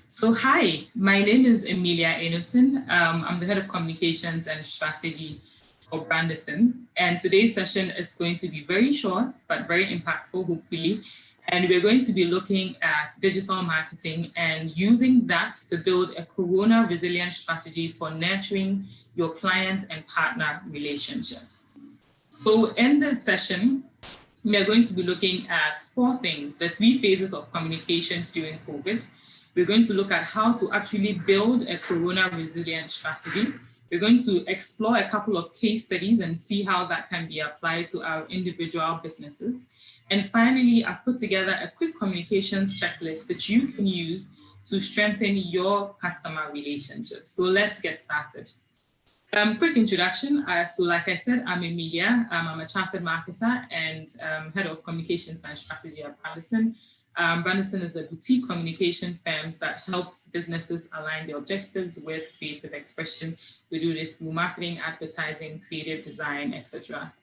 So hi, my name is Emilia Emerson. I'm the head of communications and strategy for Brandison. And today's session is going to be very short, but very impactful, hopefully. And we're going to be looking at digital marketing and using that to build a corona resilient strategy for nurturing your client and partner relationships. So in this session, we are going to be looking at four things: the three phases of communications during COVID. We're going to look at how to actually build a corona resilient strategy. We're going to explore a couple of case studies and see how that can be applied to our individual businesses. And finally, I've put together a quick communications checklist that you can use to strengthen your customer relationships. So let's get started. Quick introduction. So like I said, I'm Emilia. I'm a chartered marketer and head of communications and strategy at Brandison. Brandison is a boutique communication firm that helps businesses align their objectives with creative expression. We do this through marketing, advertising, creative design, etc.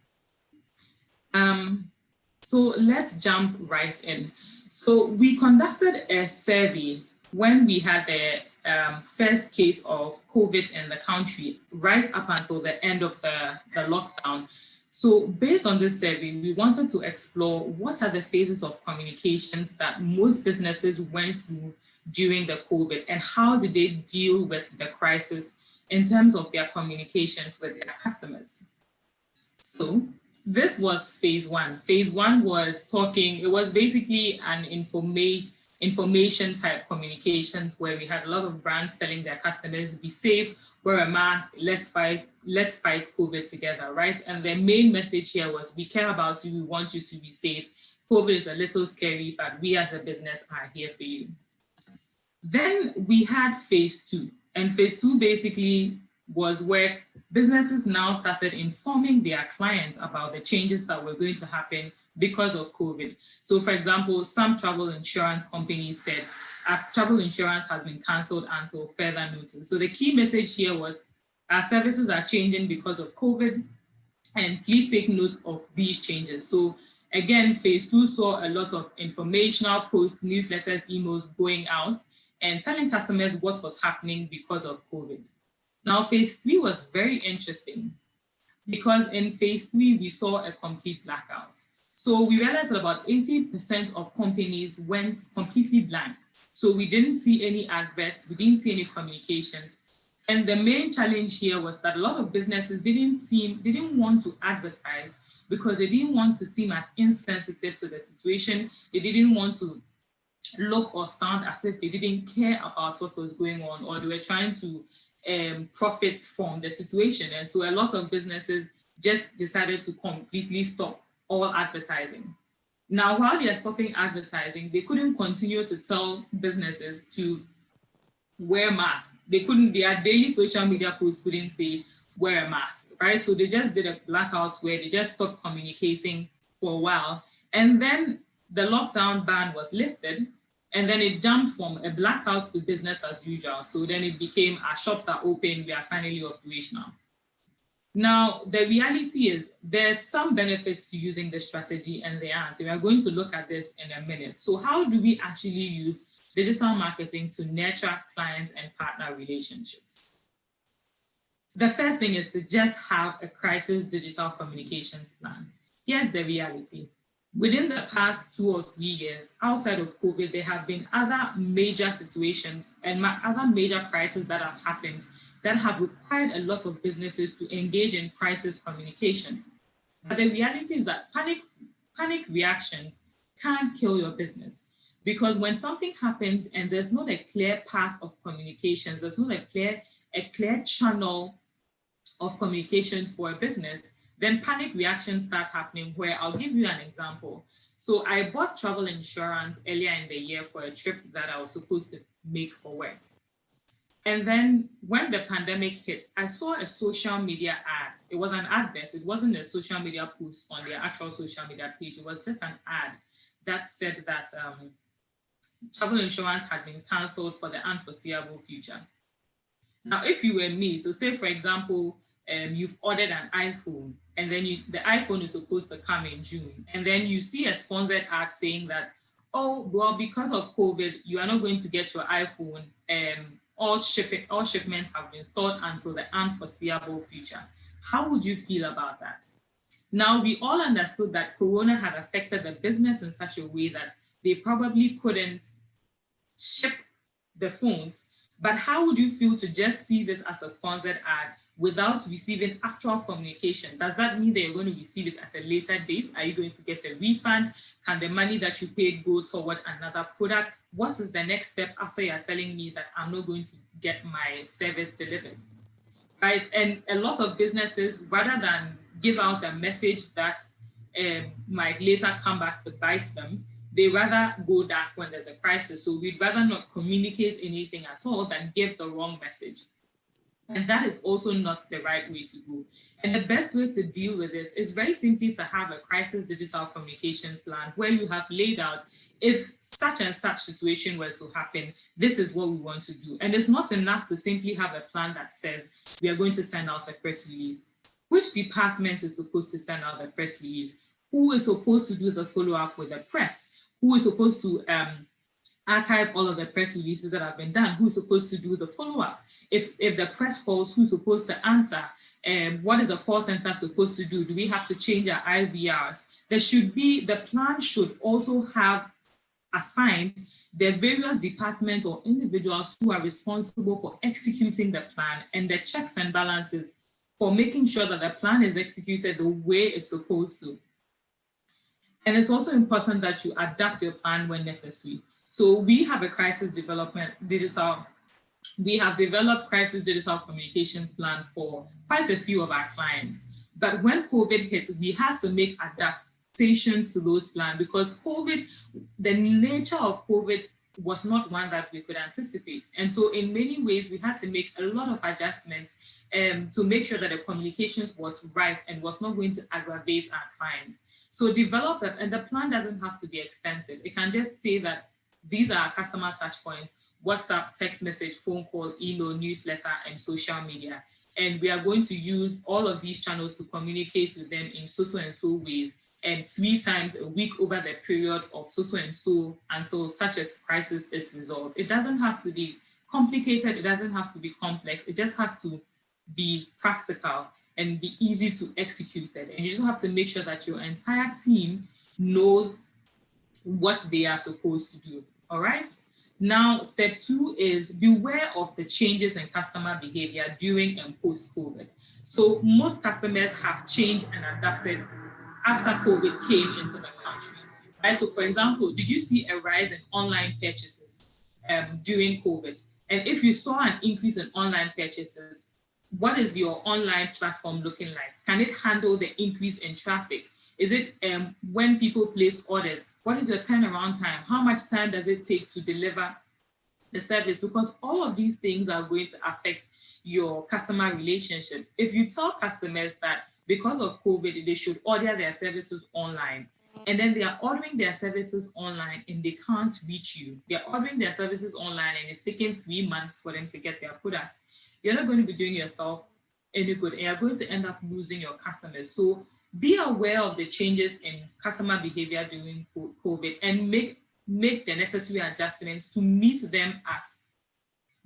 So let's jump right in. So we conducted a survey when we had the first case of COVID in the country, right up until the end of the lockdown. So based on this survey, we wanted to explore what are the phases of communications that most businesses went through during the COVID and how did they deal with the crisis in terms of their communications with their customers. So this was phase one. Phase one was talking, it was basically an information type communications where we had a lot of brands telling their customers, be safe, wear a mask, let's fight COVID together, right? And the main message here was, we care about you, we want you to be safe. COVID is a little scary, but we as a business are here for you. Then we had phase two, and phase two basically was where businesses now started informing their clients about the changes that were going to happen because of COVID. So for example, some travel insurance companies said, travel insurance has been cancelled until further notice. So the key message here was, our services are changing because of COVID, and please take note of these changes. So again, phase two saw a lot of informational posts, newsletters, emails going out and telling customers what was happening because of COVID. Now, phase three was very interesting because in phase three, we saw a complete blackout. So we realized that about 80% of companies went completely blank. So we didn't see any adverts, we didn't see any communications. And the main challenge here was that a lot of businesses didn't want to advertise because they didn't want to seem as insensitive to the situation. They didn't want to look or sound as if they didn't care about what was going on, or they were trying to profit from the situation. And so a lot of businesses just decided to completely stop all advertising. Now, while they are stopping advertising, they couldn't continue to tell businesses to wear masks. Their daily social media posts couldn't say wear a mask, right? So they just did a blackout where they just stopped communicating for a while. And then the lockdown ban was lifted, and then it jumped from a blackout to business as usual. So then it became, our shops are open, we are finally operational. Now, the reality is there's some benefits to using this strategy and there aren't. We are going to look at this in a minute. So how do we actually use digital marketing to nurture clients and partner relationships? The first thing is to just have a crisis digital communications plan. Here's the reality. Within the past 2 or 3 years, outside of COVID, there have been other major situations and other major crises that have happened that have required a lot of businesses to engage in crisis communications. But the reality is that panic reactions can kill your business, because when something happens and there's not a clear path of communications, there's not a clear channel of communications for a business, then panic reactions start happening, where I'll give you an example. So I bought travel insurance earlier in the year for a trip that I was supposed to make for work. And then when the pandemic hit, I saw a social media ad. It was an advert. It wasn't a social media post on their actual social media page. It was just an ad that said that travel insurance had been cancelled for the unforeseeable future. Now, if you were me, so say, for example, you've ordered an iPhone, and then the iPhone is supposed to come in June, and then you see a sponsored ad saying that, oh, well, because of COVID, you are not going to get your iPhone. All shipments have been stored until the unforeseeable future. How would you feel about that? Now, we all understood that Corona had affected the business in such a way that they probably couldn't ship the phones. But how would you feel to just see this as a sponsored ad without receiving actual communication? Does that mean that you're going to receive it at a later date? Are you going to get a refund? Can the money that you paid go toward another product? What is the next step after you're telling me that I'm not going to get my service delivered? Right? And a lot of businesses, rather than give out a message that might later come back to bite them, they rather go dark when there's a crisis. So we'd rather not communicate anything at all than give the wrong message. And that is also not the right way to go. And the best way to deal with this is very simply to have a crisis digital communications plan where you have laid out, if such and such situation were to happen, this is what we want to do. And it's not enough to simply have a plan that says we are going to send out a press release. Which department is supposed to send out the press release? Who is supposed to do the follow-up with the press? Who is supposed to archive all of the press releases that have been done? Who's supposed to do the follow-up? If the press calls, who's supposed to answer? What is the call center supposed to do? Do we have to change our IVRs? The plan should also have assigned the various departments or individuals who are responsible for executing the plan and the checks and balances for making sure that the plan is executed the way it's supposed to. And it's also important that you adapt your plan when necessary. So we have a we have developed crisis digital communications plans for quite a few of our clients. But when COVID hit, we had to make adaptations to those plans because the nature of COVID was not one that we could anticipate. And so in many ways, we had to make a lot of adjustments to make sure that the communications was right and was not going to aggravate our clients. So develop it, and the plan doesn't have to be extensive. It can just say that these are our customer touch points: WhatsApp, text message, phone call, email, newsletter, and social media. And we are going to use all of these channels to communicate with them in so and so ways, and 3 times a week over the period of so and so until such a crisis is resolved. It doesn't have to be complicated. It doesn't have to be complex. It just has to be practical and be easy to execute it. And you just have to make sure that your entire team knows what they are supposed to do. All right. Now, step 2 is beware of the changes in customer behavior during and post-COVID. So most customers have changed and adapted after COVID came into the country. Right. So, for example, did you see a rise in online purchases during COVID? And if you saw an increase in online purchases, what is your online platform looking like? Can it handle the increase in traffic? Is it when people place orders? What is your turnaround time? How much time does it take to deliver the service? Because all of these things are going to affect your customer relationships. If you tell customers that because of COVID, they should order their services online, and then they are ordering their services online and they can't reach you. They're ordering their services online and it's taking 3 months for them to get their product. You're not going to be doing yourself any good, and you're going to end up losing your customers. So be aware of the changes in customer behavior during COVID and make the necessary adjustments to meet them at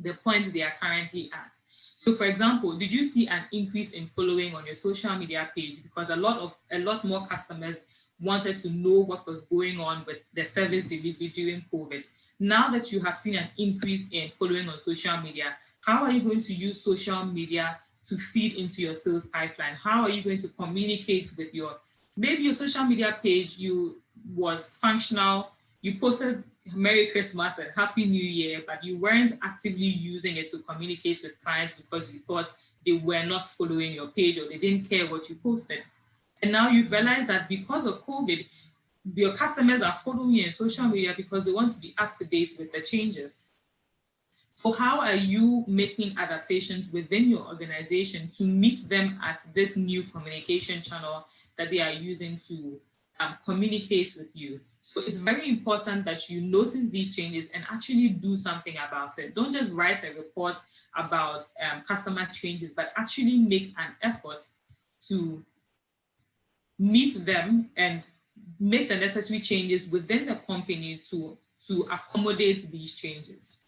the point they are currently at. So, for example, did you see an increase in following on your social media page because a lot more customers wanted to know what was going on with the service delivery during COVID? Now that you have seen an increase in following on social media, how are you going to use social media to feed into your sales pipeline? How are you going to communicate with maybe your social media page was functional, you posted Merry Christmas and Happy New Year, but you weren't actively using it to communicate with clients because you thought they were not following your page or they didn't care what you posted. And now you've realized that because of COVID, your customers are following you on social media because they want to be up to date with the changes. So how are you making adaptations within your organization to meet them at this new communication channel that they are using to communicate with you? So it's very important that you notice these changes and actually do something about it. Don't just write a report about customer changes, but actually make an effort to meet them and make the necessary changes within the company to accommodate these changes.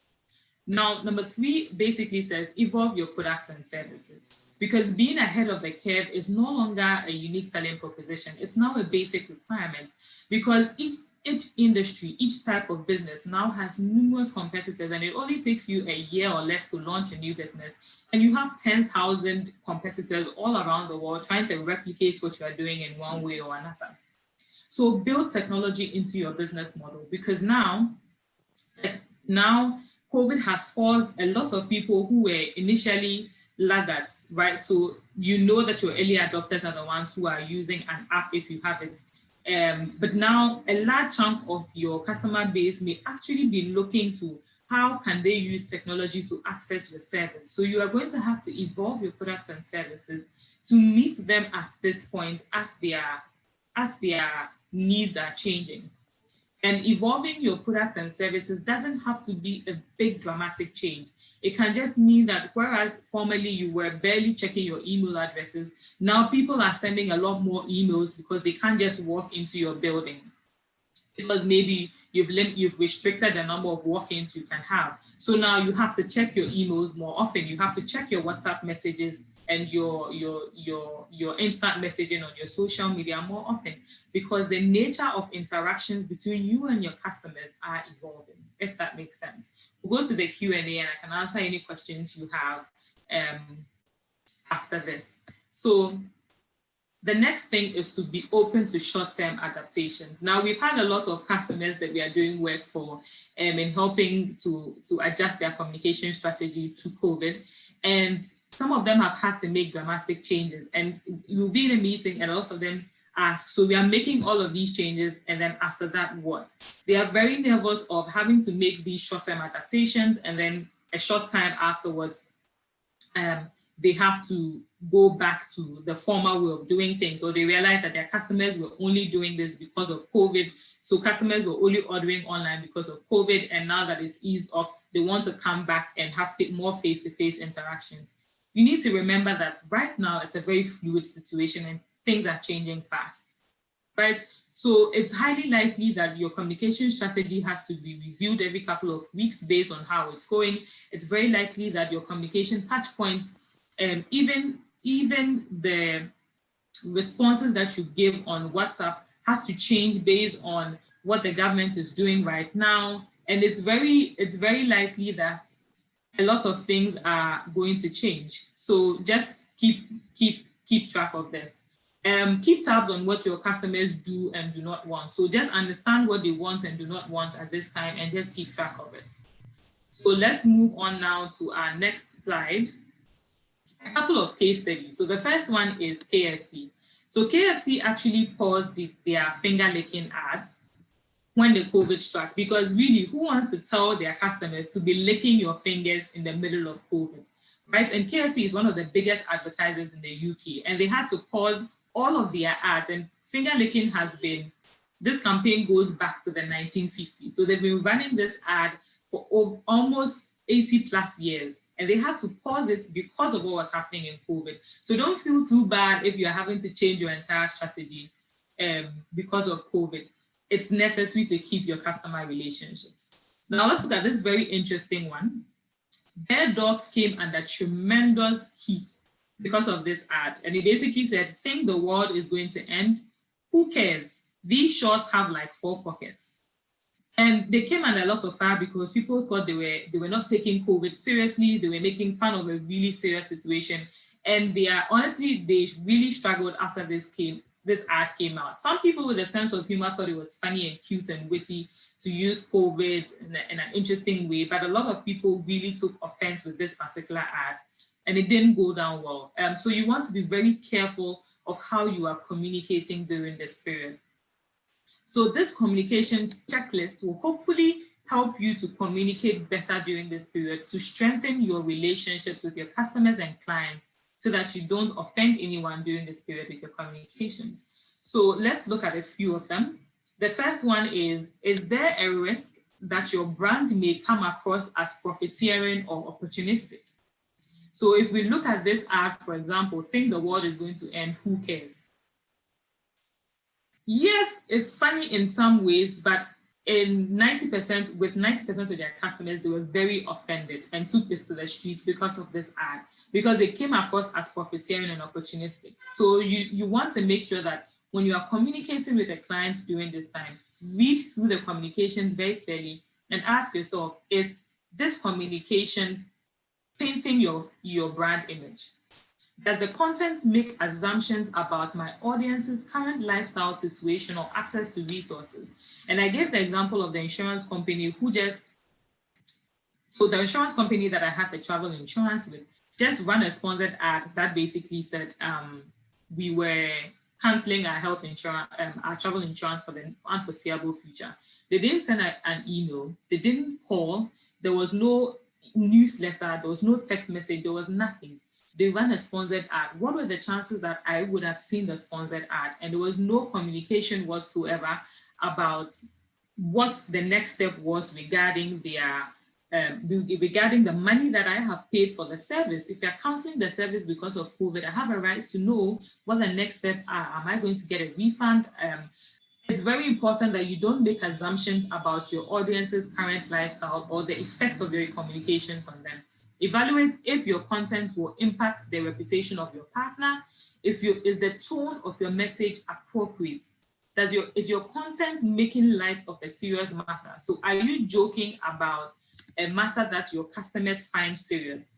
Now, number 3 basically says evolve your products and services, because being ahead of the curve is no longer a unique selling proposition. It's now a basic requirement, because each industry, each type of business now has numerous competitors, and it only takes you a year or less to launch a new business. And you have 10,000 competitors all around the world trying to replicate what you are doing in one way or another. So build technology into your business model, because now COVID has forced a lot of people who were initially laggards, right? So you know that your early adopters are the ones who are using an app if you have it. But now a large chunk of your customer base may actually be looking to how can they use technology to access your service. So you are going to have to evolve your products and services to meet them at this point as their needs are changing. And evolving your products and services doesn't have to be a big dramatic change. It can just mean that whereas formerly you were barely checking your email addresses, now people are sending a lot more emails because they can't just walk into your building, because maybe you've restricted the number of walk-ins you can have. So now you have to check your emails more often. You have to check your WhatsApp messages and your instant messaging on your social media more often, because the nature of interactions between you and your customers are evolving, if that makes sense. We'll go to the Q&A and I can answer any questions you have after this. So the next thing is to be open to short-term adaptations. Now, we've had a lot of customers that we are doing work for in helping to adjust their communication strategy to COVID. And some of them have had to make dramatic changes. And you'll be in a meeting and a lot of them ask, so we are making all of these changes, and then after that, what? They are very nervous of having to make these short-term adaptations, and then a short time afterwards, they have to go back to the former way of doing things, or they realize that their customers were only doing this because of COVID. So customers were only ordering online because of COVID, and now that it's eased off, they want to come back and have more face-to-face interactions. You need to remember that right now it's a very fluid situation and things are changing fast, right? So it's highly likely that your communication strategy has to be reviewed every couple of weeks based on how it's going. It's very likely that your communication touch points, even the responses that you give on WhatsApp has to change based on what the government is doing right now. And it's very likely that a lot of things are going to change. So just keep track of this. Keep tabs on what your customers do and do not want. So just understand what they want and do not want at this time and just keep track of it. So let's move on now to our next slide. A couple of case studies. So the first one is KFC. So KFC actually paused their finger licking ads when the COVID struck, because really, who wants to tell their customers to be licking your fingers in the middle of COVID, right? And KFC is one of the biggest advertisers in the UK, and they had to pause all of their ads. And finger licking this campaign goes back to the 1950s. So they've been running this ad for almost 80 plus years, and they had to pause it because of what was happening in COVID. So don't feel too bad if you're having to change your entire strategy because of COVID. It's necessary to keep your customer relationships. Now let's look at this very interesting one. Bear Dogs came under tremendous heat because of this ad. And it basically said, think the world is going to end. Who cares? These shorts have like 4 pockets. And they came under a lot of fire because people thought they were not taking COVID seriously. They were making fun of a really serious situation. And they really struggled after this ad came out. Some people with a sense of humor thought it was funny and cute and witty to use COVID in an interesting way, but a lot of people really took offense with this particular ad, and it didn't go down well. So you want to be very careful of how you are communicating during this period. So this communications checklist will hopefully help you to communicate better during this period to strengthen your relationships with your customers and clients, so that you don't offend anyone during this period with your communications. So let's look at a few of them. The first one is there a risk that your brand may come across as profiteering or opportunistic? So if we look at this ad, for example, think the world is going to end, who cares? Yes, it's funny in some ways, but in 90%, with 90% of their customers, they were very offended and took this to the streets because of this ad, because they came across as profiteering and opportunistic. So you want to make sure that when you are communicating with the clients during this time, read through the communications very clearly and ask yourself, is this communications painting your brand image? Does the content make assumptions about my audience's current lifestyle situation or access to resources? And I gave the example of the insurance company so the insurance company that I had the travel insurance with just ran a sponsored ad that basically said we were canceling our health insurance, our travel insurance for the unforeseeable future. They didn't send an email, they didn't call, there was no newsletter, there was no text message, there was nothing. They ran a sponsored ad. What were the chances that I would have seen the sponsored ad? And there was no communication whatsoever about what the next step was regarding regarding the money that I have paid for the service. If you're canceling the service because of COVID, I have a right to know what the next step are. Am I going to get a refund? It's very important that you don't make assumptions about your audience's current lifestyle or the effect of your communications on them. Evaluate if your content will impact the reputation of your partner. Is the tone of your message appropriate? Is your content making light of a serious matter? So are you joking about a matter that your customers find serious,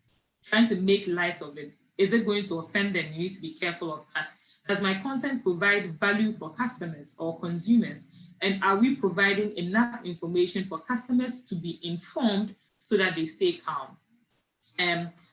trying to make light of it? Is it going to offend them? You need to be careful of that. Does my content provide value for customers or consumers? And are we providing enough information for customers to be informed so that they stay calm?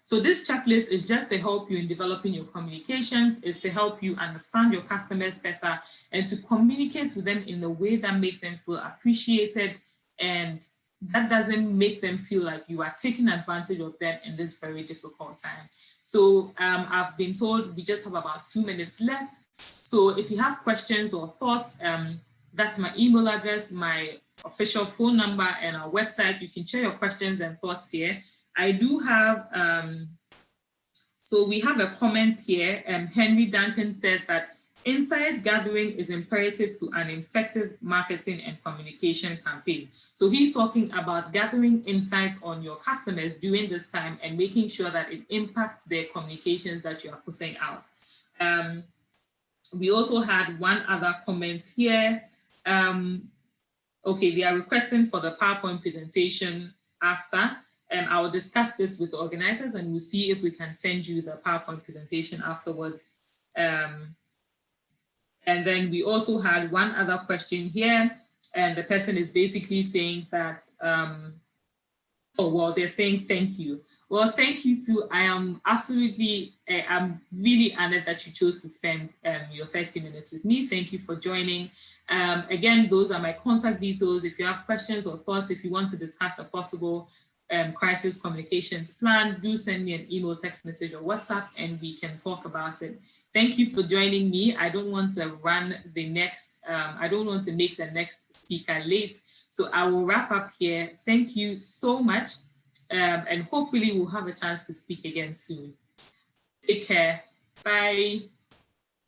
So this checklist is just to help you in developing your communications, is to help you understand your customers better and to communicate with them in a way that makes them feel appreciated and that doesn't make them feel like you are taking advantage of them in this very difficult time. So I've been told we just have about 2 minutes left. So if you have questions or thoughts, that's my email address, my official phone number, and our website. You can share your questions and thoughts here. I do have, so we have a comment here. Henry Duncan says that insights gathering is imperative to an effective marketing and communication campaign. So he's talking about gathering insights on your customers during this time and making sure that it impacts their communications that you are putting out. We also had one other comment here. Okay, they are requesting for the PowerPoint presentation after. I will discuss this with the organizers and we'll see if we can send you the PowerPoint presentation afterwards. And then we also had one other question here, and the person is basically saying that, oh, well, they're saying thank you. Well, thank you too. I am absolutely, I'm really honored that you chose to spend your 30 minutes with me. Thank you for joining. Again, those are my contact details. If you have questions or thoughts, if you want to discuss a possible crisis communications plan, do send me an email, text message, or WhatsApp, and we can talk about it. Thank you for joining me. I don't want to run the next, I don't want to make the next speaker late. So I will wrap up here. Thank you so much. And hopefully we'll have a chance to speak again soon. Take care. Bye.